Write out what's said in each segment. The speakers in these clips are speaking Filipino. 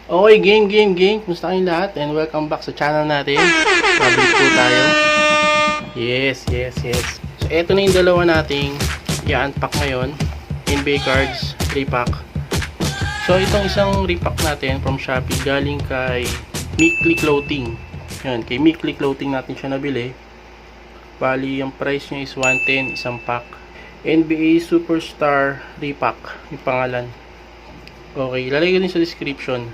Okay, game. Kumusta kayong lahat? And welcome back sa channel natin. Pabalik po tayo. Yes. So, eto na yung dalawa nating i-unpack ngayon. NBA cards, repack. So, itong isang repack natin from Shopee galing kay Meekly Clothing. Yan, kay Meekly Clothing natin siya nabili. Bali, ang price niya is 110, isang pack. NBA Superstar Repack, yung pangalan. Okay, lalagay ko din sa description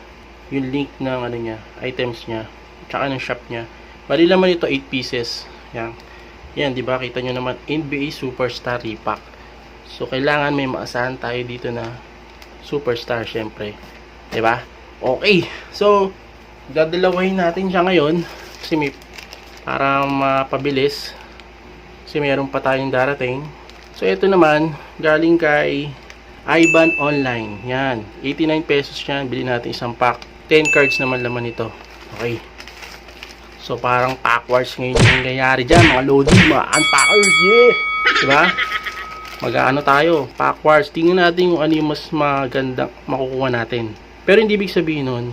yung link ng ano niya, items niya, tsaka ng shop niya. Bali naman ito 8 pieces. Yan, di ba? Kita nyo naman NBA Superstar Repack. So kailangan may maasahan tayo dito na superstar syempre. Di ba? Okay. So dadalawahin natin siya ngayon kasi may para mapabilis kasi mayroon pa tayong darating. So ito naman galing kay Iban Online. Yan, 89 pesos yan. Bili natin isang pack. 10 cards naman laman ito. Okay. So parang pack wars ngayon yung nangyayari dyan. Mga loading, mga unpackers. Yeah! Diba? Mag-ano tayo. Pack wars. Tingnan natin kung ano yung mas magandang makukuha natin. Pero hindi ibig sabihin nun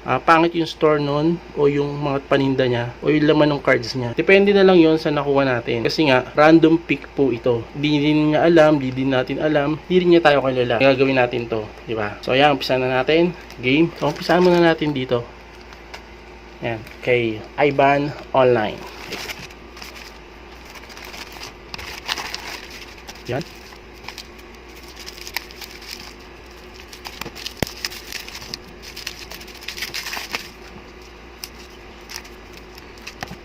pangit yung store nun o yung mga paninda niya o yung laman ng cards niya. Depende na lang yon sa nakuha natin. Kasi nga, random pick po ito. Di din niya alam, di din natin alam, di rin niya tayo kilala. Gagawin natin to, di ba? So ayan, umpisa na natin. Game. So umpisahan muna natin dito. Ayan, kay Iban Online. Yan.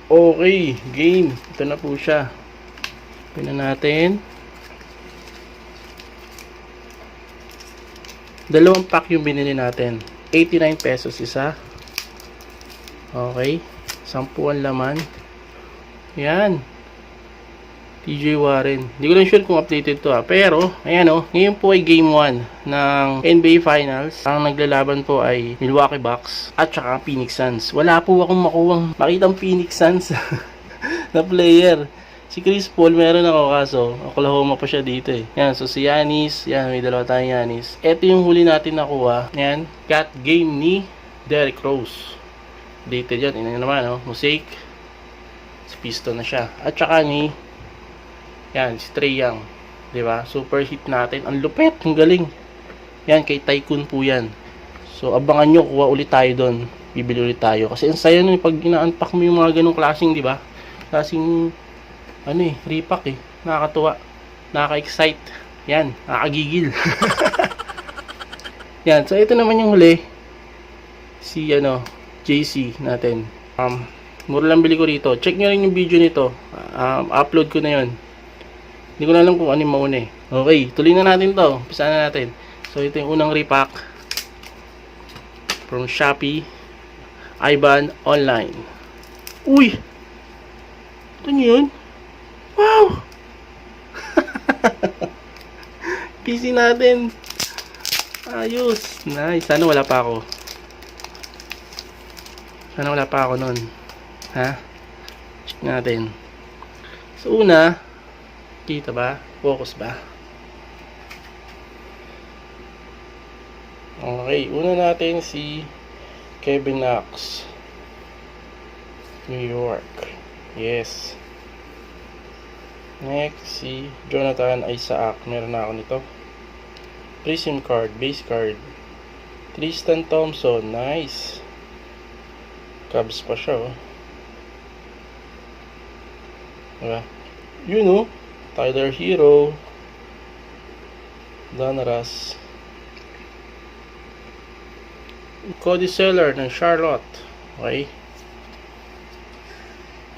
Okay, game. Ito na po siya. Pina natin. Dalawang pack yung binili natin. 89 pesos isa. Okay. 10 ang laman. Yan. TJ Warren. Hindi ko lang sure kung updated to Pero, ayan ngayon po ay game 1 ng NBA Finals. Ang naglalaban po ay Milwaukee Bucks at saka Phoenix Suns. Wala po akong makitang Phoenix Suns na player. Si Chris Paul meron ako kaso Oklahoma pa siya dito eh. Yan, so si Giannis. Yan, may dalawa tayong Giannis. Ito yung huli natin nakuha. Yan, cat game ni Derrick Rose. Dated yan. Ina naman, Mosaic. Piston na siya. At saka ni yan, si Trae Young. Diba? Super hit natin. Ang lupet. Ang galing. Yan, kay Tycoon po yan. So, abangan nyo. Kuha ulit tayo doon. Bibili ulit tayo. Kasi ang saya nun pag ina-unpack mo yung mga ganong klaseng, diba? Klaseng, repack Nakakatuwa. Nakaka-excite. Yan, nakakagigil. Yan, so ito naman yung huli. Si, JC natin. Mura lang bili ko rito. Check nyo rin yung video nito. Upload ko na yon. Hindi ko na alam kung ano yung mauna Okay, tuloy na natin to. Umpisa na natin. So, ito yung unang repack. From Shopee. Iban Online. Uy! Ito nyo yun? Wow! PC natin. Ayos. Nice. Sana wala pa ako. Nun. Ha? Check natin. So, una, kita ba? Focus ba? Okay, una natin si Kevin Knox. New York. Yes. Next, si Jonathan Isaac. Meron na ako nito. Prism card, base card. Tristan Thompson. Nice. Cubs pa siya, Diba? Tyler Hero, Donruss, Cody Zeller ng Charlotte. Okay.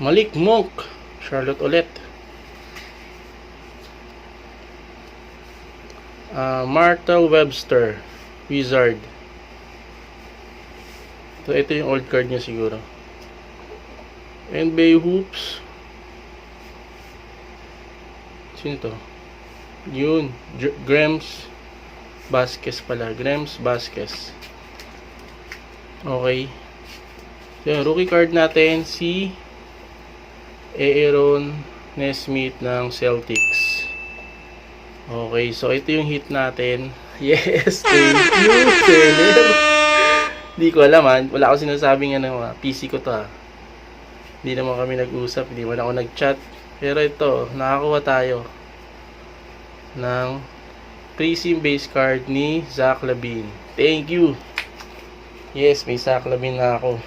Malik Monk, Charlotte ulit. Martha Webster, Wizard. So ito yung old card niya siguro. NBA Hoops. Sino to? Yun. Grams Vasquez pala. Grams Vasquez. Okay. So, yung rookie card natin si Aaron Nesmith ng Celtics. Okay. So, ito yung hit natin. Yes! Thank you, seller! Hindi ko alam ha. Wala akong sinasabing PC ko to ha. Hindi naman kami nag-usap. Hindi man ako nag-chat. Pero ito, nakakuha tayo ng pre-sim base card ni Zach Lavine. Thank you. Yes, may Zach Lavine na ako.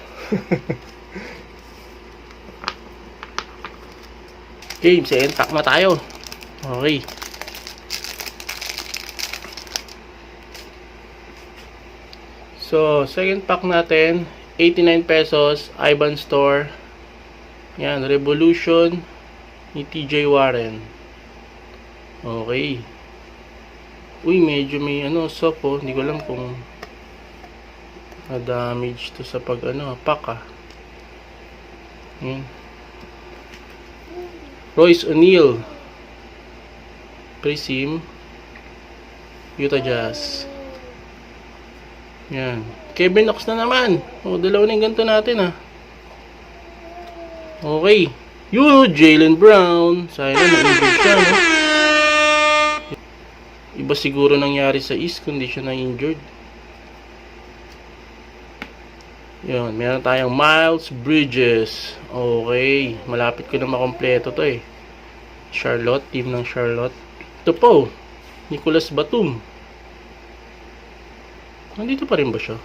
Okay, second pack na tayo. Okay. So, second pack natin, 89 pesos, Ivan Store. Yan, Revolution ni TJ Warren. Okay. Uy, medyo may soft oh. Hindi ko alam kung na-damage to sa pag pack ah. Yan. Royce O'Neal. Pre-sim. Utah Jazz. Yan. Kevin Knox na naman. O, dalawa na yung ganito natin ah. Okay. Yun, Jaylen Brown. Sayang na, na-injured siya, no? Iba siguro nangyari sa East, kundi siya na-injured. Yun, meron tayong Miles Bridges. Okay. Malapit ko na makompleto to eh. Charlotte, team ng Charlotte. Ito po, Nicolas Batum. Nandito pa rin ba siya?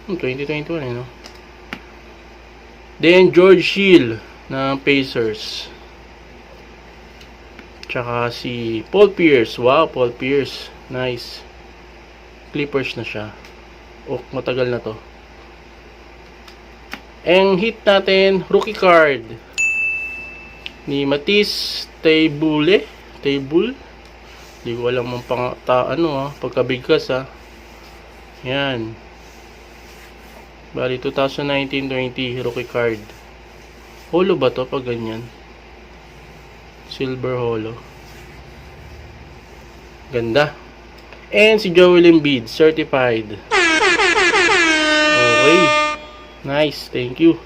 2021 eh, no? Then, George Hill ng Pacers. Tsaka si Paul Pierce. Wow, Paul Pierce. Nice. Clippers na siya. Oh, matagal na to. Ang hit natin, rookie card ni Matisse Thybulle. Hindi ko alam ang pagkabigkas ha. Yan. Bali 2019-20 rookie card. Holo ba to pag ganyan? Silver holo. Ganda. And si Joel Embiid, certified. Okay. Nice, thank you.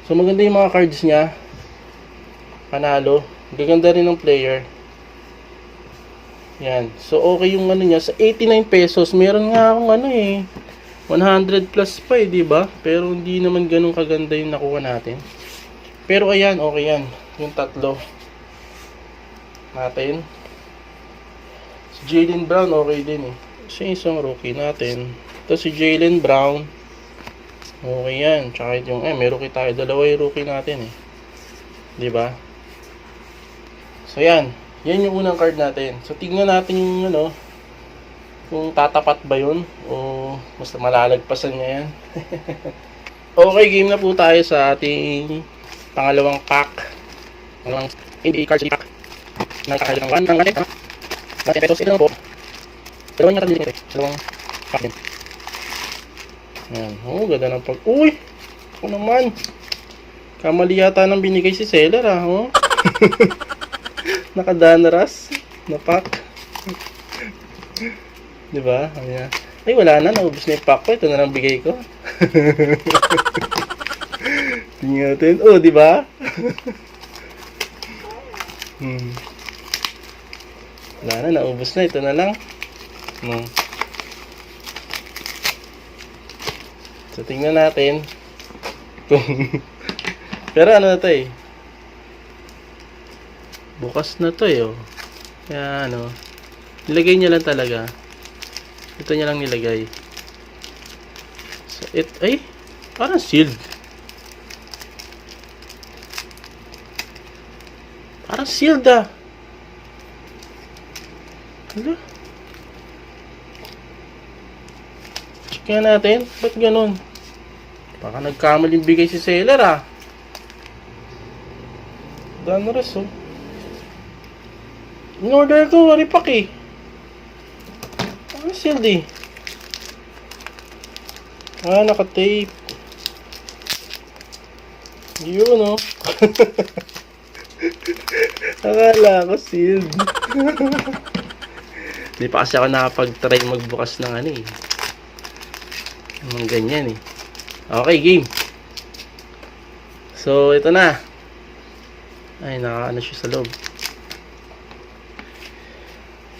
So maganda yung mga cards niya. Panalo. Gaganda rin ng player. Yan. So okay yung niya sa 89 pesos. Meron nga akong 100 plus pa eh, di ba? Pero hindi naman ganun kaganda yung nakuha natin. Pero ayan, okay yan. Yung tatlo natin. Si Jaylen Brown okay din eh. Siya isang rookie natin. Ito si Jaylen Brown. Okay yan. Tsaka yung, may rookie tayo. Dalawa yung rookie natin eh. Diba? So yan. Yan yung unang card natin. So tingnan natin yung kung tatapat ba yun. O mas malalagpasan niya yan. Okay, game na po tayo sa ating pangalawang pack. Pangalawang NBA card pack. Nakakahal ng 1 ng natin. Natin pesos. Ito na po. Dalawang yung natin dito. Dalawang pack din. Yan. Oh, ganda ng pag... Uy! Ako naman. Kamali yata nang binigay si seller ah. Oh. Nakadanaras. Napak. Diba? Ayan. Ay, wala na. Naubos na yung pack ko. Ito na lang bigay ko. Tingnan natin. Oh, diba? Wala na. Naubos na. Ito na lang. So, tingnan natin kung pero na to eh. Bukas na to eh. Oh. Kaya nilagay niya lang talaga. Ito niya lang nilagay. So, ay, parang sealed. Parang sealed ah. Hala. Check natin. Ba't ganun? Baka nagkamaling bigay si seller ah. Danaras oh. In-order ko, waripak eh. Ano sealed eh? Ah, naka-tape. Yun oh. Akala ko sealed. Hindi pa kasi ako nakapag-try magbukas ng eh. Mga ganyan eh. Okay, game. So, ito na. Ay, siya sa loob.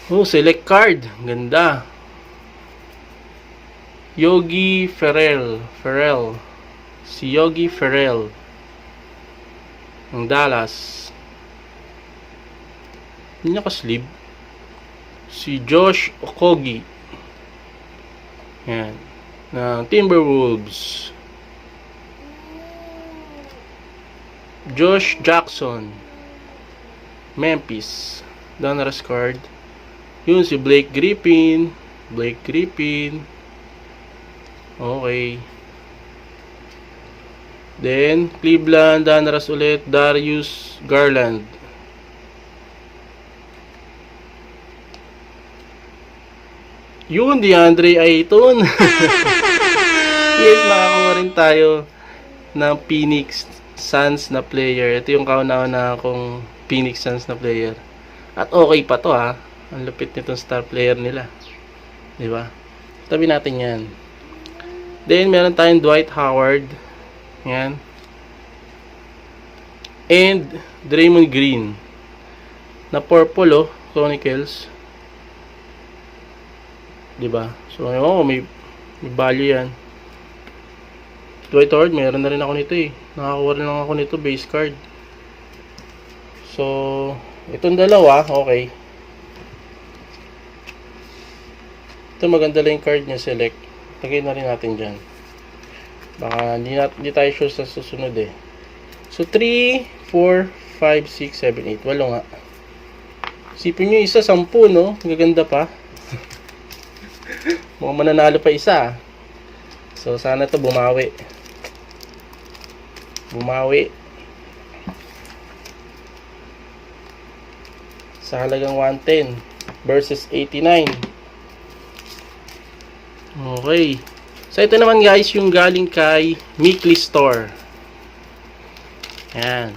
Oh, select card. Ganda. Yogi Ferrell. Si Yogi Ferrell ng Dallas. Hindi naka-sleeve. Si Josh Okogie. Yan. Ng Timberwolves. Josh Jackson. Memphis. Donruss card. Yun si Blake Griffin. Okay. Then, Cleveland, Donruss ulit, Darius Garland. Yun, DeAndre Ayton. Yes, nakakuha rin tayo ng Phoenix Suns na player. Ito yung kauna-una akong Phoenix Suns na player. At okay pa to ha. Ang lupit nitong star player nila. Diba? Tabi natin yan. Then, meron tayong Dwight Howard. Yan. And Draymond Green. Na purple Chronicles. Diba? So, may value yan. Dwight Howard, meron na rin ako nito eh. Nakakuha rin lang ako nito, base card. So, itong dalawa, okay. Ito maganda lang yung card niya, select. Lagay na rin natin dyan. Baka hindi tayo sure sa susunod eh. So, 3, 4, 5, 6, 7, 8. Walo nga. Isipin nyo, isa, 10, no? Gaganda pa. Mukhang mananalo pa isa. So, sana to bumawi. Sa halagang 110 versus 89. Okay. So, ito naman guys, yung galing kay Mickey Store. Yan.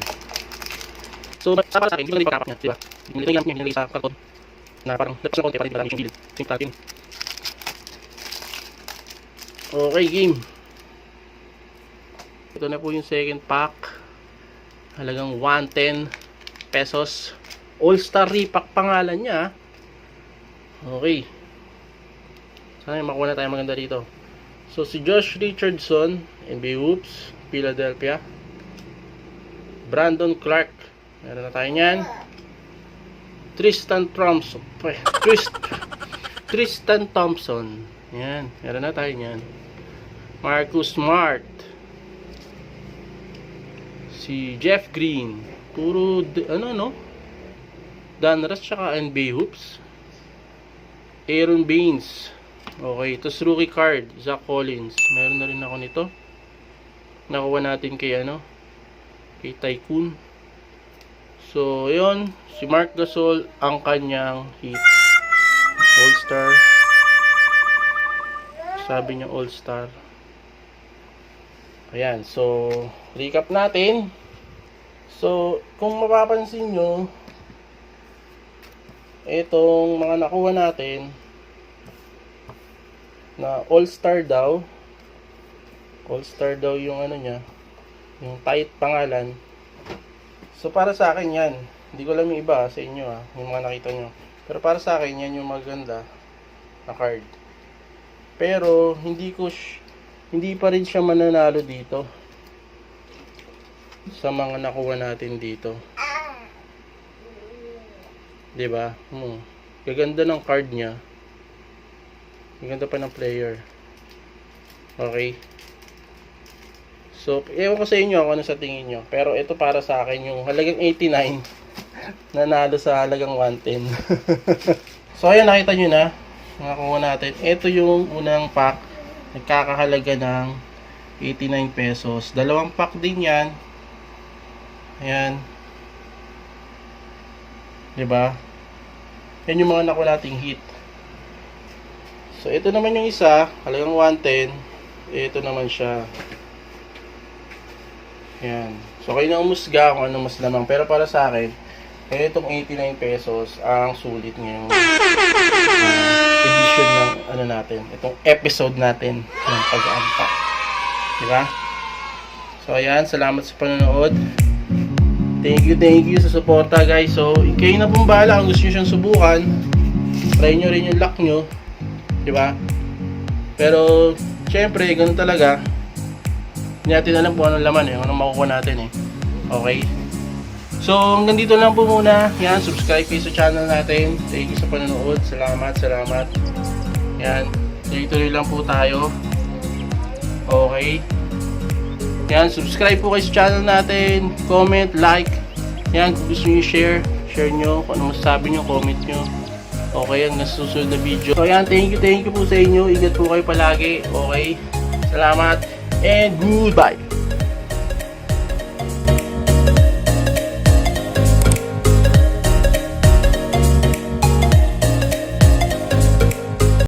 So, para sa akin, hindi ko na ipakakap niya, diba? Hindi sa karton. Na parang lapas na konti, parang marami siyang gilid. Yung platin. Okay, game. Ito na po yung second pack. Halagang 110 pesos. All-Star Repack pangalan niya. Okay. Sana makuha na tayo maganda dito. So, si Josh Richardson, NBA Hoops, Philadelphia. Brandon Clark. Meron na tayo niyan. Tristan Thompson. Yan. Meron na tayo niyan. Marcus Smart. Si Jeff Green. Puro, Donruss tsaka NBA Hoops. Aaron Baines. Okay, tapos rookie card, Zach Collins. Meron na rin ako nito. Nakuha natin kay kay Tycoon. So, yun, si Marc Gasol ang kanyang hit. All-Star. Sabi niya All-Star. Ayan, so recap natin. So, kung mapapansin nyo, itong mga nakuha natin na All-Star daw yung niya, yung tight pangalan. So, para sa akin yan, hindi ko alam yung iba sa inyo yung mga nakita nyo, pero para sa akin yan yung maganda na card. Pero hindi pa rin siya mananalo dito sa mga nakuha natin dito. Diba? Gaganda ng card niya. Gaganda pa ng player. Okay. So, ewan ko sa inyo kung ano sa tingin nyo. Pero ito para sa akin yung halagang 89 nanalo sa halagang 110. So, ayan, nakita nyo na. Nakakuha natin. Ito yung unang pack. Nagkakahalaga ng 89 pesos. Dalawang pack din yan. Ayan. Diba? Yan yung mga nakuha nating hit. So, ito naman yung isa. Halagang 110. Ito naman siya. Ayan. So, kayo na umusga kung ano mas lamang. Pero para sa akin, itong 89 pesos ang sulit ngayong edition ng natin. Itong episode natin ng pag-unpack. Diba? So, ayan. Salamat sa panonood. Thank you sa suporta guys. So, kayo na pong bahala kung gusto nyo siyang subukan. Try nyo rin yung luck nyo. Diba? Pero, syempre, ganun talaga. Hindi natin alam kung anong laman anong makukuha natin Okay? So, hanggang dito lang po muna. Yan, subscribe kayo sa channel natin. Thank you sa panonood. Salamat. Yan, tuloy-tuloy lang po tayo. Okay? Yan, subscribe po kayo sa channel natin. Comment, like. Yan, kung gusto nyo share nyo. Kung ano masasabi nyo, comment nyo. Okay, hanggang sa susunod na video. So, yan, thank you po sa inyo. Ingat po kayo palagi. Okay? Salamat. And goodbye.